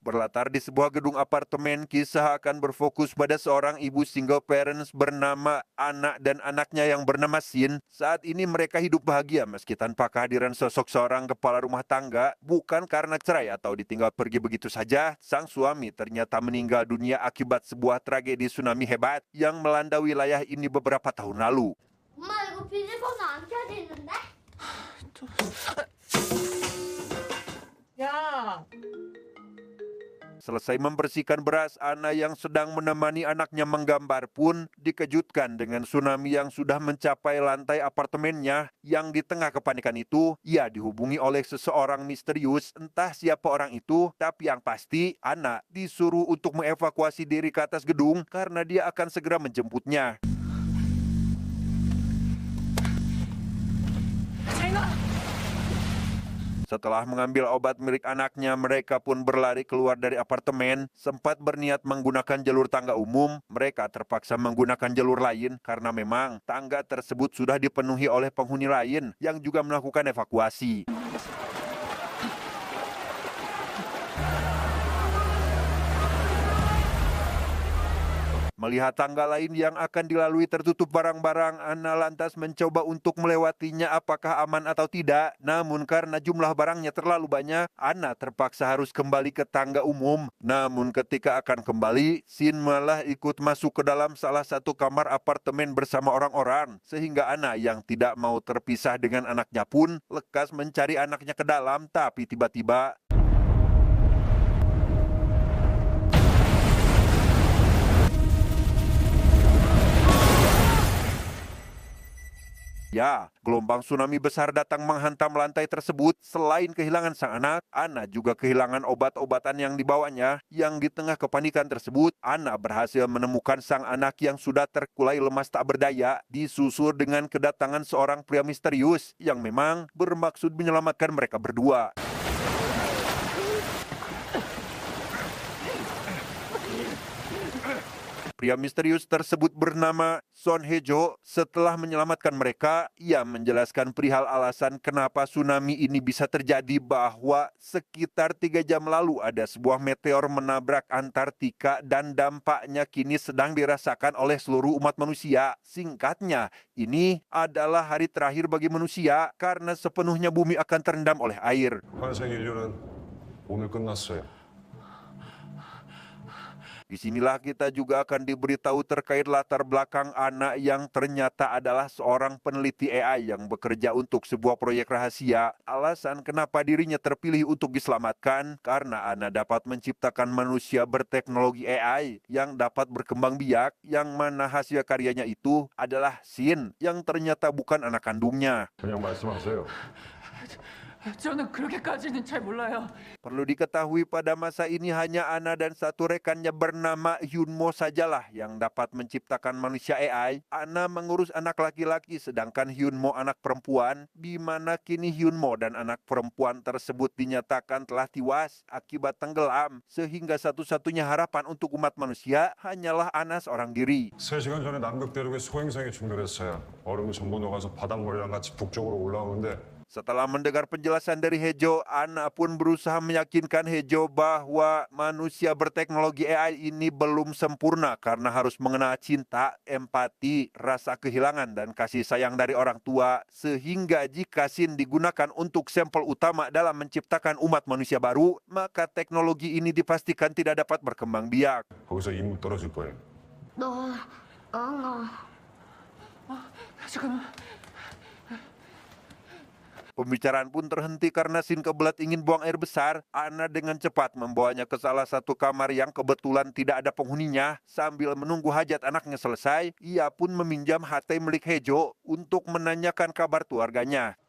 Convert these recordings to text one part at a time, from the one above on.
Berlatar di sebuah gedung apartemen, kisah akan berfokus pada seorang ibu single parents bernama Anak dan anaknya yang bernama Sin. Saat ini mereka hidup bahagia meski tanpa kehadiran sosok seorang kepala rumah tangga. Bukan karena cerai atau ditinggal pergi begitu saja, sang suami ternyata meninggal dunia akibat sebuah tragedi tsunami hebat yang melanda wilayah ini beberapa tahun lalu. 엄마 이거 비밀번호 안 켜져 있는데? 야, Selesai membersihkan beras, Ana yang sedang menemani anaknya menggambar pun dikejutkan dengan tsunami yang sudah mencapai lantai apartemennya. Yang di tengah kepanikan itu, ia dihubungi oleh seseorang misterius, entah siapa orang itu, tapi yang pasti Ana disuruh untuk mengevakuasi diri ke atas gedung karena dia akan segera menjemputnya. Setelah mengambil obat milik anaknya, mereka pun berlari keluar dari apartemen. Sempat berniat menggunakan jalur tangga umum, mereka terpaksa menggunakan jalur lain karena memang tangga tersebut sudah dipenuhi oleh penghuni lain yang juga melakukan evakuasi. Melihat tangga lain yang akan dilalui tertutup barang-barang, Ana lantas mencoba untuk melewatinya apakah aman atau tidak. Namun karena jumlah barangnya terlalu banyak, Ana terpaksa harus kembali ke tangga umum. Namun ketika akan kembali, Sin malah ikut masuk ke dalam salah satu kamar apartemen bersama orang-orang. Sehingga Ana yang tidak mau terpisah dengan anaknya pun lekas mencari anaknya ke dalam, tapi tiba-tiba ya, gelombang tsunami besar datang menghantam lantai tersebut. Selain kehilangan sang anak, Ana juga kehilangan obat-obatan yang dibawanya. Yang di tengah kepanikan tersebut, Ana berhasil menemukan sang anak yang sudah terkulai lemas tak berdaya, disusul dengan kedatangan seorang pria misterius yang memang bermaksud menyelamatkan mereka berdua. Pria misterius tersebut bernama Son Hye-jo. Setelah menyelamatkan mereka, ia menjelaskan perihal alasan kenapa tsunami ini bisa terjadi, bahwa sekitar 3 jam lalu ada sebuah meteor menabrak Antartika dan dampaknya kini sedang dirasakan oleh seluruh umat manusia. Singkatnya, ini adalah hari terakhir bagi manusia karena sepenuhnya bumi akan terendam oleh air. 환생 인류는 오늘 끝났어요. Disinilah kita juga akan diberitahu terkait latar belakang anak yang ternyata adalah seorang peneliti AI yang bekerja untuk sebuah proyek rahasia. Alasan kenapa dirinya terpilih untuk diselamatkan, karena Ana dapat menciptakan manusia berteknologi AI yang dapat berkembang biak, yang mana hasil karyanya itu adalah Sin, yang ternyata bukan anak kandungnya. 그냥 말씀하세요. 저는 그렇게까지는 잘 몰라요. Perlu diketahui pada masa ini hanya Ana dan satu rekannya bernama Hyunmo sajalah yang dapat menciptakan manusia AI. Ana mengurus anak laki-laki sedangkan Hyunmo anak perempuan, di mana kini Hyunmo dan anak perempuan tersebut dinyatakan telah tewas akibat tenggelam, sehingga satu-satunya harapan untuk umat manusia hanyalah Ana seorang diri. 3시간 전에 남극 대륙에 소행성이 충돌했어요. 얼음이 전부 녹아서 바닷물이랑 같이 북쪽으로 올라오는데 Setelah mendengar penjelasan dari Hejo, Ana pun berusaha meyakinkan Hejo bahwa manusia berteknologi AI ini belum sempurna karena harus mengenal cinta, empati, rasa kehilangan, dan kasih sayang dari orang tua. Sehingga jika Sin digunakan untuk sampel utama dalam menciptakan umat manusia baru, maka teknologi ini dipastikan tidak dapat berkembang biak. 거기서 임무 떨어질 거예요. 너, 잠깐만. Pembicaraan pun terhenti karena Sin kebelat ingin buang air besar. Ana dengan cepat membawanya ke salah satu kamar yang kebetulan tidak ada penghuninya. Sambil menunggu hajat anaknya selesai, ia pun meminjam HP milik Hejo untuk menanyakan kabar keluarganya.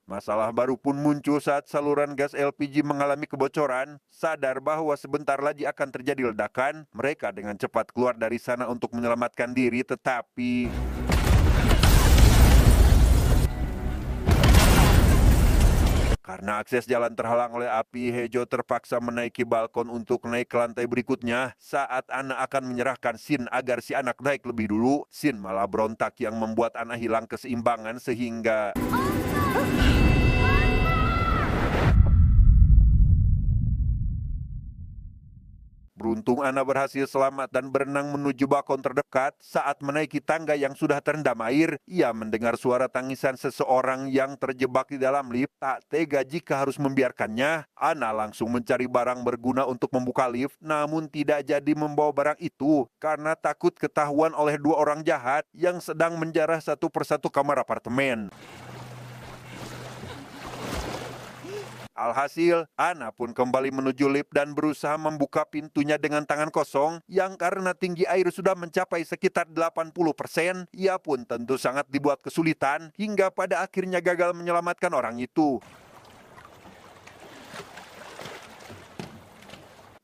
Masalah baru pun muncul saat saluran gas LPG mengalami kebocoran. Sadar bahwa sebentar lagi akan terjadi ledakan, mereka dengan cepat keluar dari sana untuk menyelamatkan diri, tetapi karena Karena akses jalan terhalang oleh api, Hejo terpaksa menaiki balkon untuk naik ke lantai berikutnya. Saat Ana akan menyerahkan Shin agar si anak naik lebih dulu, Shin malah berontak yang membuat Ana hilang keseimbangan sehingga beruntung Ana berhasil selamat dan berenang menuju balkon terdekat. Saat menaiki tangga yang sudah terendam air, ia mendengar suara tangisan seseorang yang terjebak di dalam lift. Tak tega jika harus membiarkannya, Ana langsung mencari barang berguna untuk membuka lift, namun tidak jadi membawa barang itu karena takut ketahuan oleh dua orang jahat yang sedang menjarah satu persatu kamar apartemen. Alhasil, Ana pun kembali menuju lift dan berusaha membuka pintunya dengan tangan kosong yang karena tinggi air sudah mencapai sekitar 80%, ia pun tentu sangat dibuat kesulitan hingga pada akhirnya gagal menyelamatkan orang itu.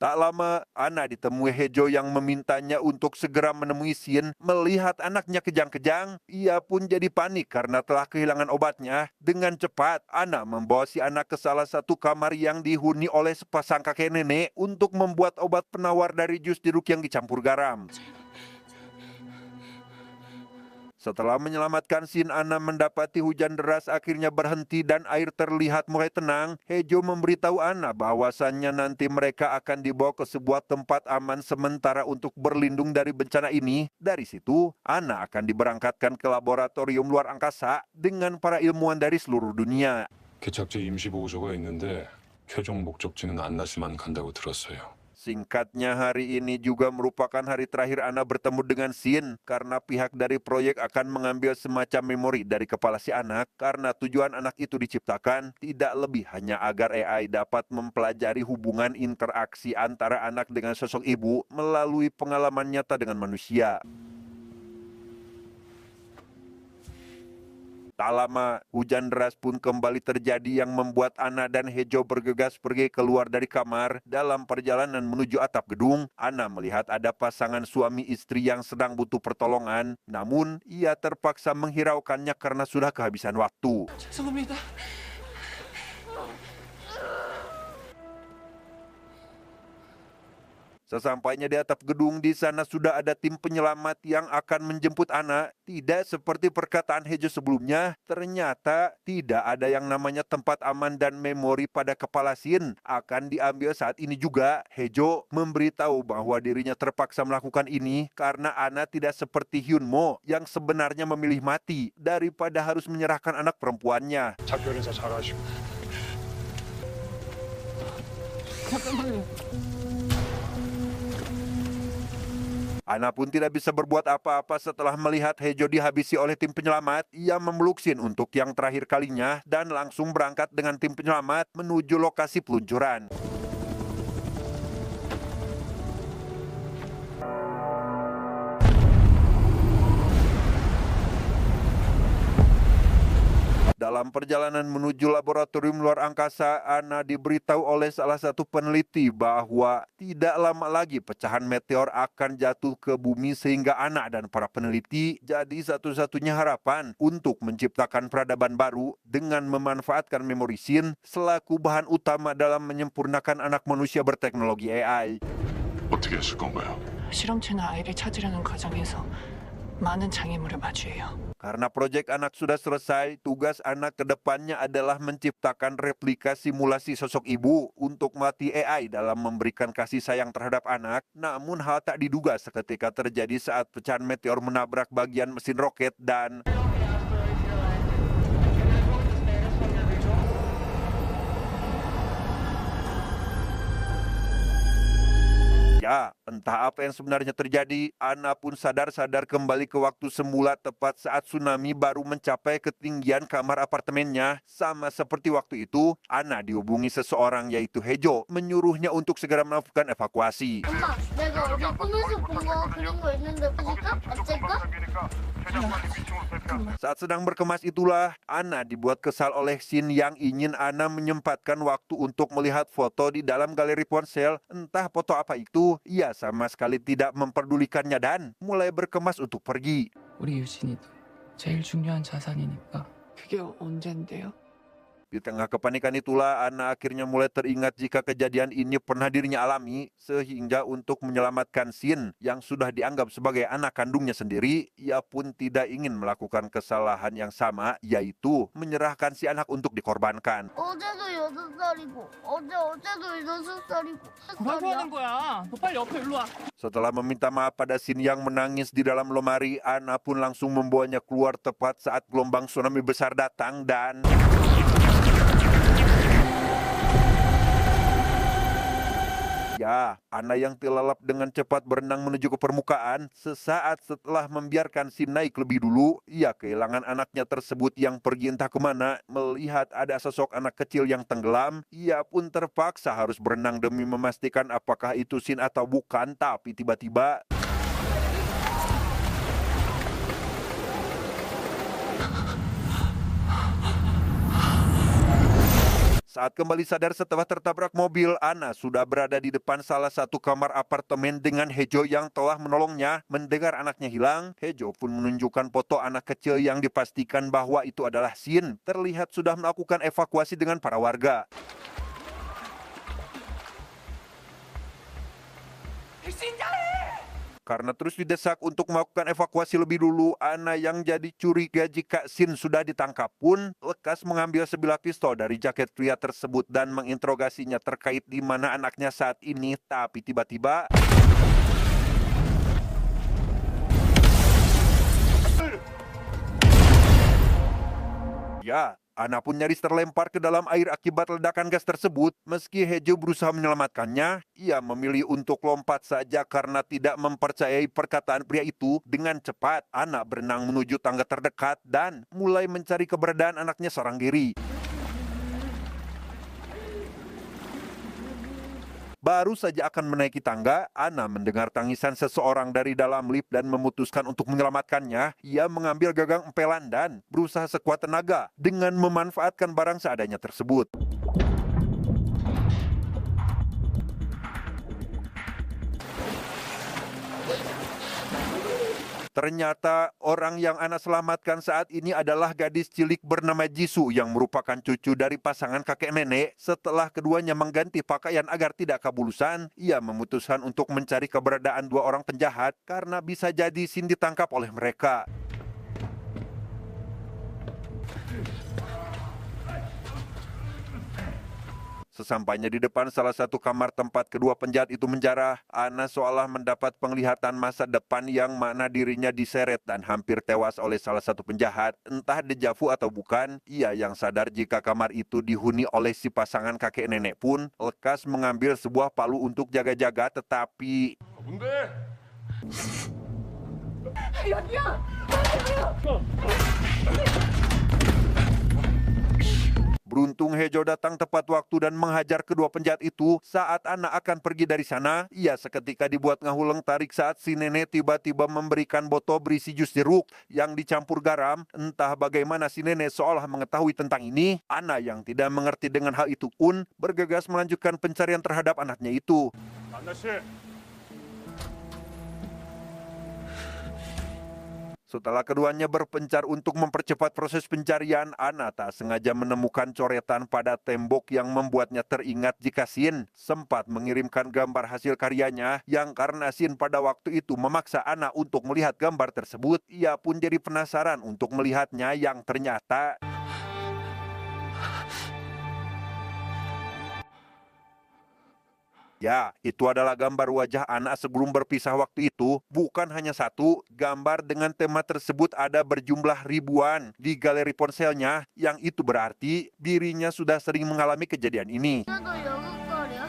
Tak lama, Ana ditemui Hejo yang memintanya untuk segera menemui Shin. Melihat anaknya kejang-kejang, ia pun jadi panik karena telah kehilangan obatnya. Dengan cepat, Ana membawa si anak ke salah satu kamar yang dihuni oleh sepasang kakek nenek untuk membuat obat penawar dari jus jeruk yang dicampur garam. Setelah menyelamatkan Shin, Ana mendapati hujan deras akhirnya berhenti dan air terlihat mulai tenang. Hejo memberitahu Ana bahwasannya nanti mereka akan dibawa ke sebuah tempat aman sementara untuk berlindung dari bencana ini. Dari situ, Ana akan diberangkatkan ke laboratorium luar angkasa dengan para ilmuwan dari seluruh dunia. 개척지 임시보고서가 있는데 최종 목적지는 안나시만 간다고 들었어요. Singkatnya, hari ini juga merupakan hari terakhir Ana bertemu dengan Shin karena pihak dari proyek akan mengambil semacam memori dari kepala si anak karena tujuan anak itu diciptakan tidak lebih hanya agar AI dapat mempelajari hubungan interaksi antara anak dengan sosok ibu melalui pengalaman nyata dengan manusia. Tak lama, hujan deras pun kembali terjadi yang membuat Ana dan Hejo bergegas pergi keluar dari kamar. Dalam perjalanan menuju atap gedung, Ana melihat ada pasangan suami istri yang sedang butuh pertolongan. Namun, ia terpaksa menghiraukannya karena sudah kehabisan waktu. 죄송합니다. Sesampainya di atap gedung, di sana sudah ada tim penyelamat yang akan menjemput Ana. Tidak seperti perkataan Hejo sebelumnya, ternyata tidak ada yang namanya tempat aman dan memori pada kepala Shin akan diambil saat ini juga. Hejo memberitahu bahwa dirinya terpaksa melakukan ini karena Ana tidak seperti Hyunmo yang sebenarnya memilih mati daripada harus menyerahkan anak perempuannya. 작별 인사 잘하시고. 잠깐만요. Ana pun tidak bisa berbuat apa-apa setelah melihat Hejo dihabisi oleh tim penyelamat. Ia memeluk Shin untuk yang terakhir kalinya dan langsung berangkat dengan tim penyelamat menuju lokasi peluncuran. Dalam perjalanan menuju laboratorium luar angkasa, Ana diberitahu oleh salah satu peneliti bahwa tidak lama lagi pecahan meteor akan jatuh ke bumi sehingga Ana dan para peneliti jadi satu-satunya harapan untuk menciptakan peradaban baru dengan memanfaatkan memori Shin selaku bahan utama dalam menyempurnakan anak manusia berteknologi AI. 어떻게 했을 건가요? 실험체나 아이를 찾으려는 과정에서 많은 장애물을 마주해요. Karena proyek anak sudah selesai, tugas anak ke depannya adalah menciptakan replika simulasi sosok ibu untuk melatih AI dalam memberikan kasih sayang terhadap anak. Namun hal tak diduga seketika terjadi saat pecahan meteor menabrak bagian mesin roket dan ya, entah apa yang sebenarnya terjadi, Ana pun sadar-sadar kembali ke waktu semula tepat saat tsunami baru mencapai ketinggian kamar apartemennya. Sama seperti waktu itu, Ana dihubungi seseorang yaitu Hejo, menyuruhnya untuk segera melakukan evakuasi. 엄마, 내가 어제 꿈에서 본 거 그린 거 있는데 보실까? 어쩔까? Saat sedang berkemas itulah, Ana dibuat kesal oleh Shin yang ingin Ana menyempatkan waktu untuk melihat foto di dalam galeri ponsel. Entah foto apa itu, ia sama sekali tidak memperdulikannya dan mulai berkemas untuk pergi. 우리 유진이도 제일 중요한 자산이니까. 그게 언젠데요? Di tengah kepanikan itulah Ana akhirnya mulai teringat jika kejadian ini pernah dirinya alami, sehingga untuk menyelamatkan Sin yang sudah dianggap sebagai anak kandungnya sendiri, ia pun tidak ingin melakukan kesalahan yang sama, yaitu menyerahkan si anak untuk dikorbankan. 어제도 6살이고 어제도 6살이고 뭐라고 하는 거야? 너 빨리 옆에 일로 와. Setelah meminta maaf pada Sin yang menangis di dalam lemari, Ana pun langsung membawanya keluar tepat saat gelombang tsunami besar datang dan... Ya, Ana yang telalap dengan cepat berenang menuju ke permukaan. Sesaat setelah membiarkan Sin naik lebih dulu, ia kehilangan anaknya tersebut yang pergi entah kemana. Melihat ada sosok anak kecil yang tenggelam, ia pun terpaksa harus berenang demi memastikan apakah itu Sin atau bukan. Tapi tiba-tiba... Saat kembali sadar setelah tertabrak mobil, Ana sudah berada di depan salah satu kamar apartemen dengan Hejo yang telah menolongnya. Mendengar anaknya hilang, Hejo pun menunjukkan foto anak kecil yang dipastikan bahwa itu adalah Sin. Terlihat sudah melakukan evakuasi dengan para warga. Karena terus didesak untuk melakukan evakuasi lebih dulu, Ana yang jadi curiga jika Sin sudah ditangkap pun lekas mengambil sebilah pistol dari jaket pria tersebut dan menginterogasinya terkait di mana anaknya saat ini. Tapi tiba-tiba... Ya, Ana pun nyaris terlempar ke dalam air akibat ledakan gas tersebut. Meski Hejo berusaha menyelamatkannya, ia memilih untuk lompat saja karena tidak mempercayai perkataan pria itu. Dengan cepat, Ana berenang menuju tangga terdekat dan mulai mencari keberadaan anaknya seorang diri. Baru saja akan menaiki tangga, Ana mendengar tangisan seseorang dari dalam lift dan memutuskan untuk menyelamatkannya. Ia mengambil gagang empelan dan berusaha sekuat tenaga dengan memanfaatkan barang seadanya tersebut. Ternyata orang yang Ana selamatkan saat ini adalah gadis cilik bernama Jisoo yang merupakan cucu dari pasangan kakek nenek. Setelah keduanya mengganti pakaian agar tidak kabulusan, ia memutuskan untuk mencari keberadaan dua orang penjahat karena bisa jadi Sin ditangkap oleh mereka. Sesampainya di depan salah satu kamar tempat kedua penjahat itu menjara, Ana seolah mendapat penglihatan masa depan yang mana dirinya diseret dan hampir tewas oleh salah satu penjahat. Entah dejavu atau bukan, ia yang sadar jika kamar itu dihuni oleh si pasangan kakek nenek pun lekas mengambil sebuah palu untuk jaga-jaga, tetapi... Beruntung Hejo datang tepat waktu dan menghajar kedua penjahat itu. Saat Ana akan pergi dari sana, ia seketika dibuat ngahuleng tarik saat si nenek tiba-tiba memberikan botol berisi jus jeruk yang dicampur garam. Entah bagaimana si nenek seolah mengetahui tentang ini. Ana yang tidak mengerti dengan hal itu pun bergegas melanjutkan pencarian terhadap anaknya itu. Setelah keduanya berpencar untuk mempercepat proses pencarian, Ana tak sengaja menemukan coretan pada tembok yang membuatnya teringat jika Sin sempat mengirimkan gambar hasil karyanya yang karena Sin pada waktu itu memaksa Ana untuk melihat gambar tersebut, ia pun jadi penasaran untuk melihatnya yang ternyata... Ya, itu adalah gambar wajah anak sebelum berpisah waktu itu. Bukan hanya satu, gambar dengan tema tersebut ada berjumlah ribuan di galeri ponselnya. Yang itu berarti dirinya sudah sering mengalami kejadian ini. 어제도 6살이야?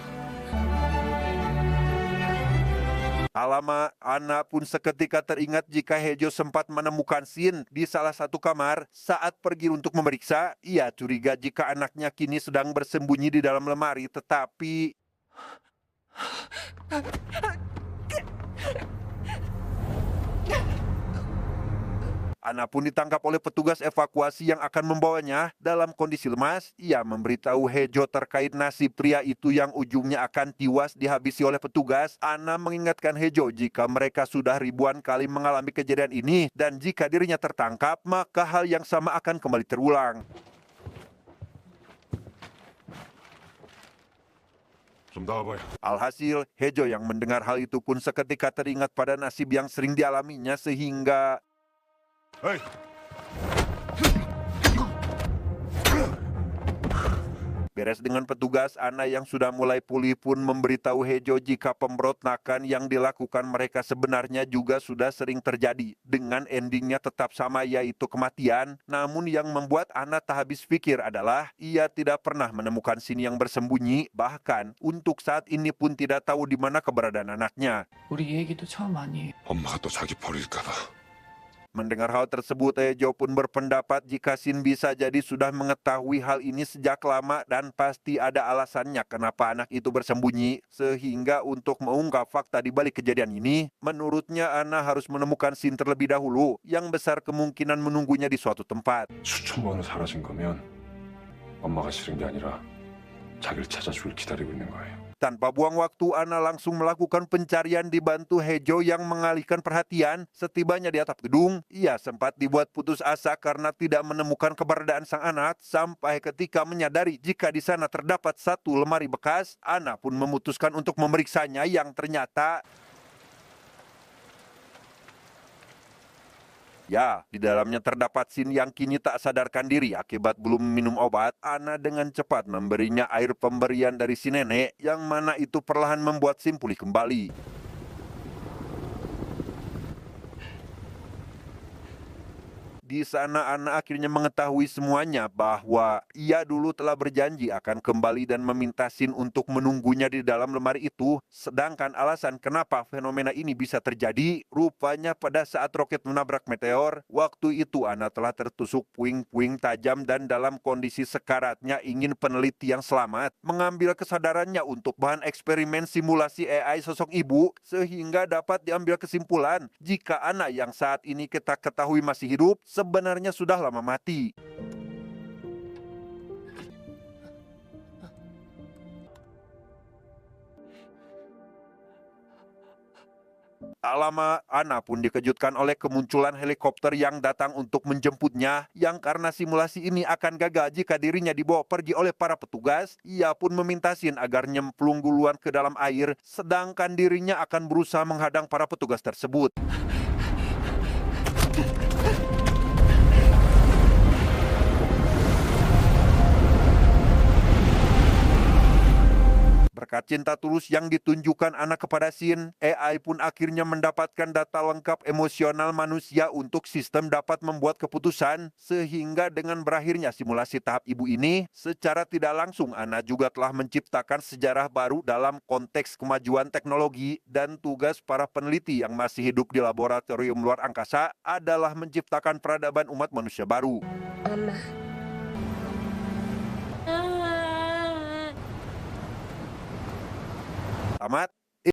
Alamak, Ana pun seketika teringat jika Hejo sempat menemukan Sin di salah satu kamar. Saat pergi untuk memeriksa, ia curiga jika anaknya kini sedang bersembunyi di dalam lemari, tetapi... Ana pun ditangkap oleh petugas evakuasi yang akan membawanya. Dalam kondisi lemas, ia memberitahu Hejo terkait nasib pria itu yang ujungnya akan tewas dihabisi oleh petugas. Ana mengingatkan Hejo jika mereka sudah ribuan kali mengalami kejadian ini dan jika dirinya tertangkap, maka hal yang sama akan kembali terulang. 좀 나와봐요. Alhasil, Hejo yang mendengar hal itu pun seketika teringat pada nasib yang sering dialaminya sehingga 에이, beres dengan petugas, Ana yang sudah mulai pulih pun memberitahu Hejo jika pemberontakan yang dilakukan mereka sebenarnya juga sudah sering terjadi, dengan endingnya tetap sama yaitu kematian. Namun yang membuat Ana tak habis pikir adalah ia tidak pernah menemukan Shin yang bersembunyi, bahkan untuk saat ini pun tidak tahu di mana keberadaan anaknya. 우리 얘기도 처음 아니에요. 엄마가 또 자기 버릴까봐. Mendengar hal tersebut, Hejo pun berpendapat jika Shin bisa jadi sudah mengetahui hal ini sejak lama dan pasti ada alasannya kenapa anak itu bersembunyi. Sehingga untuk mengungkap fakta di balik kejadian ini, menurutnya Ana harus menemukan Shin terlebih dahulu, yang besar kemungkinan menunggunya di suatu tempat. 수천 번을 사라진 거면 엄마가 싫은 게 아니라 자기를 찾아주길 기다리고 있는 거예요. Tanpa buang waktu, Ana langsung melakukan pencarian dibantu Hejo yang mengalihkan perhatian. Setibanya di atap gedung, ia sempat dibuat putus asa karena tidak menemukan keberadaan sang anak. Sampai ketika menyadari jika di sana terdapat satu lemari bekas, Ana pun memutuskan untuk memeriksanya yang ternyata ya, di dalamnya terdapat Shin yang kini tak sadarkan diri akibat belum minum obat. Ana dengan cepat memberinya air pemberian dari si nenek, yang mana itu perlahan membuat Shin pulih kembali. Di sana Ana akhirnya mengetahui semuanya bahwa ia dulu telah berjanji akan kembali dan meminta Shin untuk menunggunya di dalam lemari itu. Sedangkan alasan kenapa fenomena ini bisa terjadi, rupanya pada saat roket menabrak meteor, waktu itu Ana telah tertusuk puing-puing tajam dan dalam kondisi sekaratnya ingin peneliti yang selamat mengambil kesadarannya untuk bahan eksperimen simulasi AI sosok ibu, sehingga dapat diambil kesimpulan jika Ana yang saat ini kita ketahui masih hidup sebenarnya sudah lama mati. Tak lama, Ana pun dikejutkan oleh kemunculan helikopter yang datang untuk menjemputnya, yang karena simulasi ini akan gagal jika dirinya dibawa pergi oleh para petugas. Ia pun meminta Shin agar nyemplung duluan ke dalam air, sedangkan dirinya akan berusaha menghadang para petugas tersebut. Berkat cinta tulus yang ditunjukkan Ana kepada Shin, AI pun akhirnya mendapatkan data lengkap emosional manusia untuk sistem dapat membuat keputusan. Sehingga dengan berakhirnya simulasi tahap ibu ini, secara tidak langsung Ana juga telah menciptakan sejarah baru dalam konteks kemajuan teknologi, dan tugas para peneliti yang masih hidup di laboratorium luar angkasa adalah menciptakan peradaban umat manusia baru. Mama. Tamat.